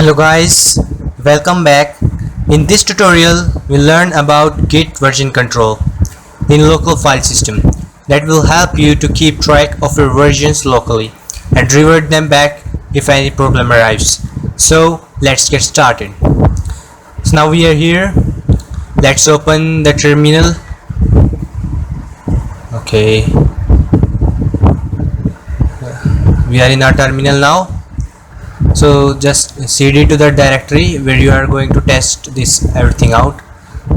Hello guys, welcome back. In this tutorial, we'll learn about Git version control in local file system that will help you to keep track of your versions locally and revert them back if any problem arrives. So let's get started. So now we are here. Let's open the terminal. Okay, we are in our terminal now. So just cd to the directory where you are going to test this everything out.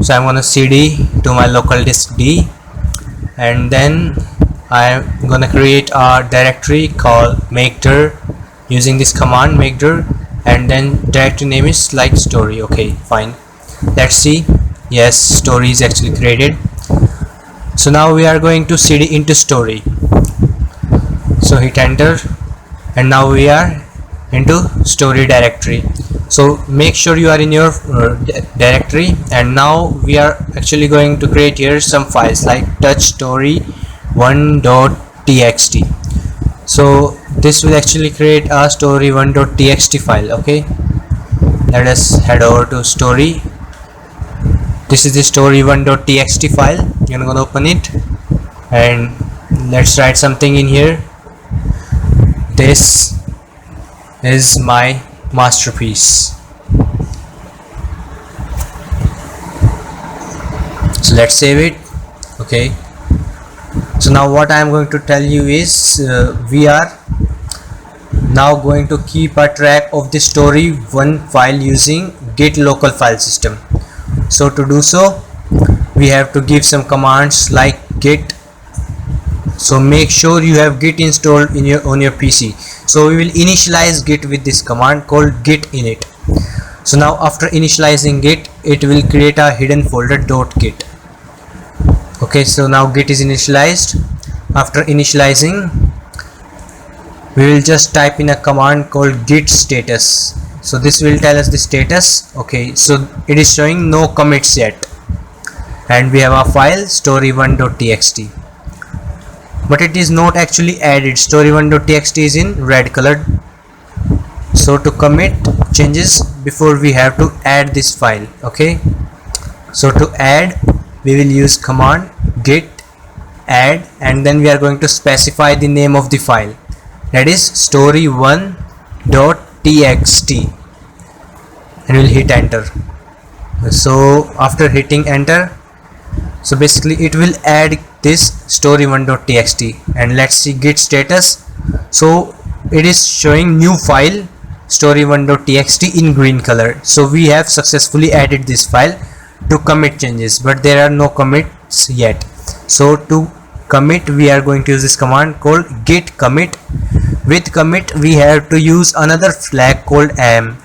So I'm gonna cd to my local disk D, and then I'm gonna create a directory called makedir using this command makedir, and then directory name is like story. Okay, fine. Let's see. Yes, story is actually created. So now we are going to cd into story. So hit enter, and now we are into story directory. So make sure you are in your directory, and now we are actually going to create here some files like touchstory1.txt. so this will actually create a story1.txt file. Okay, let us head over to story. This is the story1.txt file. You're gonna open it, and let's write something in here. This is my masterpiece. So let's save it. Okay, so now what I am going to tell you is we are now going to keep a track of the story1 file using git local file system. So to do so, we have to give some commands like git. So make sure you have git installed in on your PC. So we will initialize git with this command called git init. So now after initializing git, it will create a hidden folder .git. Okay, so now git is initialized. After initializing, we will just type in a command called git status. So this will tell us the status. Okay, so it is showing no commits yet, and we have a file story1.txt, but it is not actually added. Story1.txt is in red color. So to commit changes before, we have to add this file. Okay, so to add, we will use command git add, and then we are going to specify the name of the file, that is story1.txt, and we'll hit enter. So after hitting enter, so basically it will add this story1.txt, and let's see git status. So it is showing new file story1.txt in green color. So we have successfully added this file to commit changes, but there are no commits yet. So to commit, we are going to use this command called git commit. With commit, we have to use another flag called -m.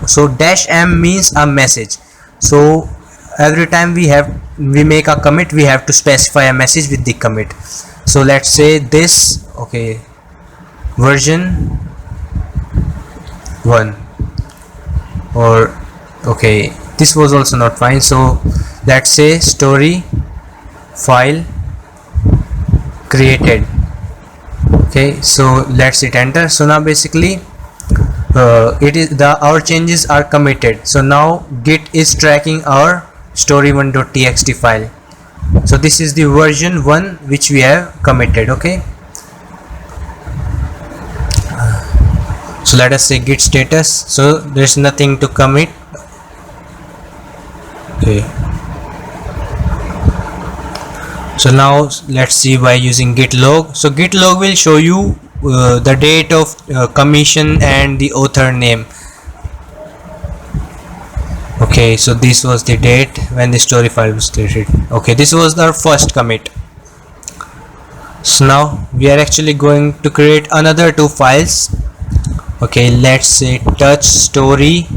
So -m means a message. So every time we make a commit, we have to specify a message with the commit. So let's say this, okay, version 1, or okay, this was also not fine. So let's say story file created. Okay, so let's hit enter. So now basically it is our changes are committed. So now git is tracking our story1.txt file. So this is the version 1 which we have committed. Okay, so let us say git status. So there's nothing to commit. Okay, so now let's see by using git log. So git log will show you the date of commission and the author name. Okay, so this was the date when the story file was created. Okay, this was our first commit. So now we are actually going to create another 2 files. Okay, let's say touch story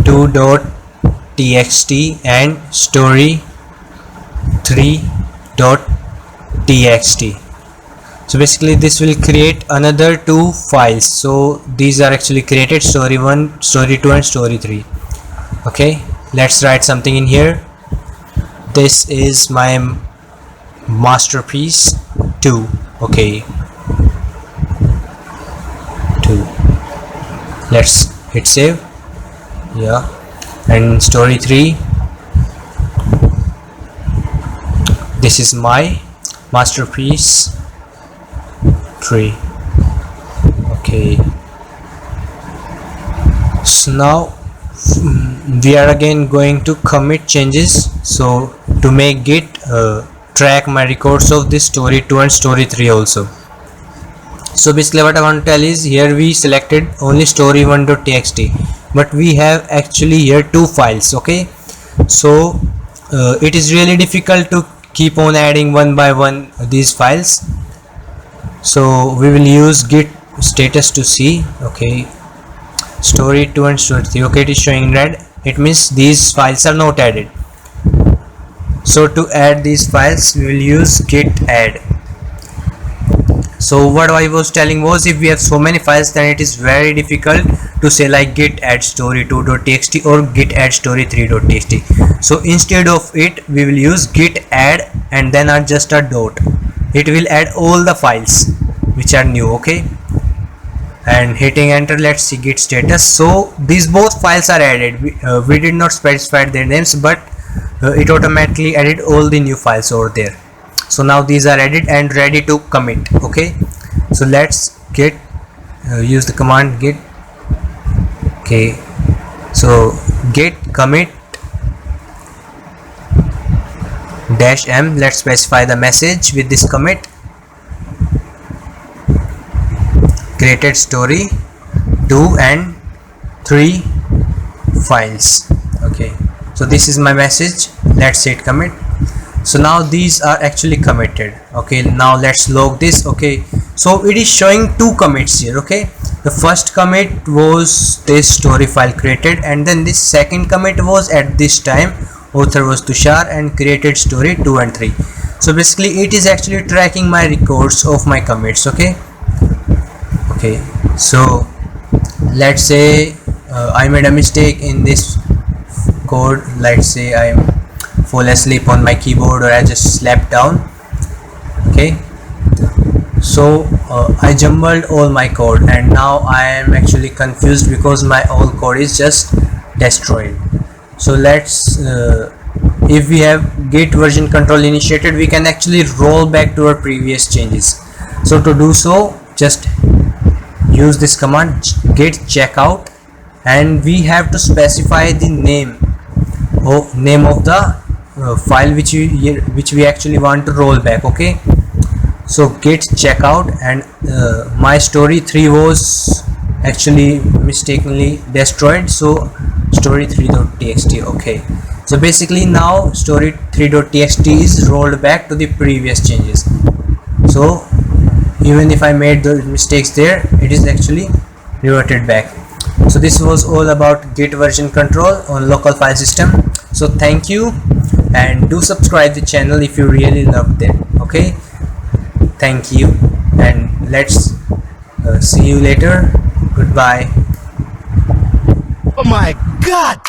2.txt and story 3.txt. So basically this will create another 2 files. So these are actually created, story1, story2 and story3. Okay, let's write something in here. This is my masterpiece 2. Okay, 2. let's hit save. Yeah, and story 3, this is my masterpiece 3. Okay, so now we are again going to commit changes, so to make Git track my records of this story 2 and story 3 also. So basically what I want to tell is, here we selected only story1.txt, but we have actually here 2 files. Okay, so it is really difficult to keep on adding one by one these files, so we will use git status to see. Okay, story 2 and story 3. Okay, it is showing in red, it means these files are not added. So to add these files we will use git add. So what I was telling was, if we have so many files, then it is very difficult to say like git add story2.txt or git add story3.txt. so instead of it we will use git add and then just a dot. It will add all the files which are new. Okay, and hitting enter, let's see git status. So these both files are added. We did not specify their names, but it automatically added all the new files over there. So now these are added and ready to commit. Okay, so let's git use the command git. Okay, so git commit -m, let's specify the message with this commit. Created story 2 and 3 files. Okay, so this is my message, let's hit commit. So now these are actually committed. Okay, now let's log this. Okay, so it is showing 2 commits here. Okay, the first commit was this story file created, and then this second commit was at this time, author was Tushar and created story 2 and 3. So basically it is actually tracking my records of my commits. Okay, so let's say I made a mistake in this code. Let's say I fall asleep on my keyboard, or I just slept down. Okay, so I jumbled all my code and now I am actually confused because my all code is just destroyed. So let's if we have git version control initiated, we can actually roll back to our previous changes. So to do so, just use this command git checkout, and we have to specify the name of the file which we actually want to roll back. Okay, so git checkout, and my story 3 was actually mistakenly destroyed, so story3.txt. okay, so basically now story3.txt is rolled back to the previous changes. So even if I made the mistakes there, it is actually reverted back. So this was all about git version control on local file system. So thank you, and do subscribe the channel if you really loved it. Okay, thank you, and let's see you later. Goodbye. Oh my God!